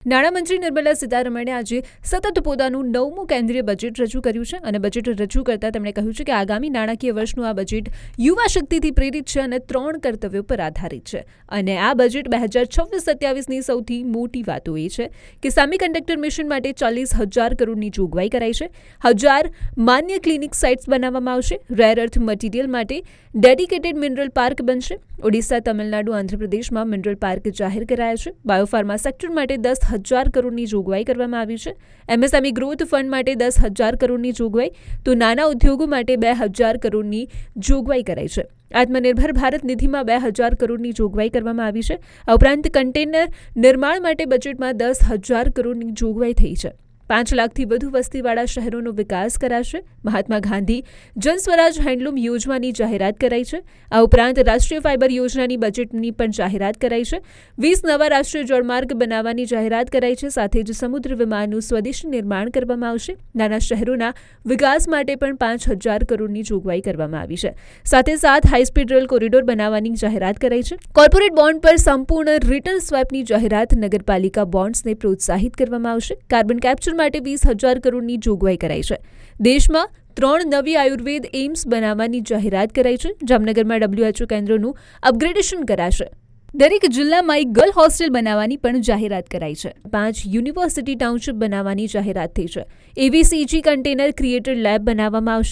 નાણામંત્રી નિર્મલા સીતારમણે આજે સતત પોતાનું 9મું કેન્દ્રીય બજેટ રજૂ કર્યું છે અને બજેટ રજૂ કરતા તેમણે કહ્યું છે કે આગામી નાણાકીય વર્ષનું આ બજેટ યુવા શક્તિથી પ્રેરિત છે અને 3 કર્તવ્યો પર આધારિત છે. અને આ બજેટ 2026-27ની સૌથી મોટી વાતો એ છે કે સેમિકન્ડક્ટર મિશન માટે 40,000 કરોડની જોગવાઈ કરાઈ છે. 1000 માન્ય ક્લિનિક સાઇટ્સ બનાવવામાં આવશે. રેર અર્થ મટીરિયલ માટે ડેડિકેટેડ મિનરલ પાર્ક બનશે. ઓડિશા, તમિલનાડુ, આંધ્રપ્રદેશમાં મિનરલ પાર્ક જાહેર કરાયા છે. બાયોફાર્મા સેક્ટર માટે 10,000 કરોડની જોગવાઈ કરવામાં આવી છે. એમએસએમઈ ગ્રોથ ફંડ માટે 10,000 કરોડની જોગવાઈ, તો નાના ઉદ્યોગો માટે 2,000 કરોડની જોગવાઈ કરાઈ છે. આત્મનિર્ભર ભારત નિધિમાં 2,000 કરોડની જોગવાઈ કરવામાં આવી છે. આ ઉપરાંત કન્ટેનર નિર્માણ માટે બજેટમાં 10,000 કરોડની જોગવાઈ થઈ છે. 5 લાખથી વધુ વસ્તીવાળા શહેરોનો વિકાસ કરાશે. મહાત્મા ગાંધી જન સ્વરાજ હેન્ડલૂમ યોજનાની જાહેરાત કરાઈ છે. આ ઉપરાંત રાષ્ટ્રીય ફાઇબર યોજનાની બજેટની પણ જાહેરાત કરાઈ છે. 20 નવા રાષ્ટ્રીય જળમાર્ગ બનાવવાની જાહેરાત કરાઈ છે. સાથે જ સમુદ્ર વિમાનનું સ્વદેશી નિર્માણ કરવામાં આવશે. નાના શહેરોના વિકાસ માટે પણ 5,000 કરોડની જોગવાઈ કરવામાં આવી છે. સાથે હાઈસ્પીડ રેલ કોરિડોર બનાવવાની જાહેરાત કરાઈ છે. કોર્પોરેટ બોન્ડ પર સંપૂર્ણ રિટર્ન સ્વેપની જાહેરાત. નગરપાલિકા બોન્ડ્સને પ્રોત્સાહિત કરવામાં આવશે. કાર્બન કેપ્ચર માટે 20,000 કરોડની જોગવાઈ કરાઈ છે. દેશમાં 3 નવી આયુર્વેદ એઇમ્સ બનાવવાની જાહેરાત કરાઈ છે. જામનગરમાં WHO કેન્દ્રનું અપગ્રેડેશન કરાશે. દરેક જિલ્લામાં એક ગર્લ હોસ્ટેલ બનાવવાની પણ જાહેરાત કરાઈ છે. 5 યુનિવર્સિટી ટાઉનશીપ બનાવવાની જાહેરાત થઈ છે. એવીસીજી કન્ટેનર ક્રિએટર લેબ બનાવવામાં આવશે.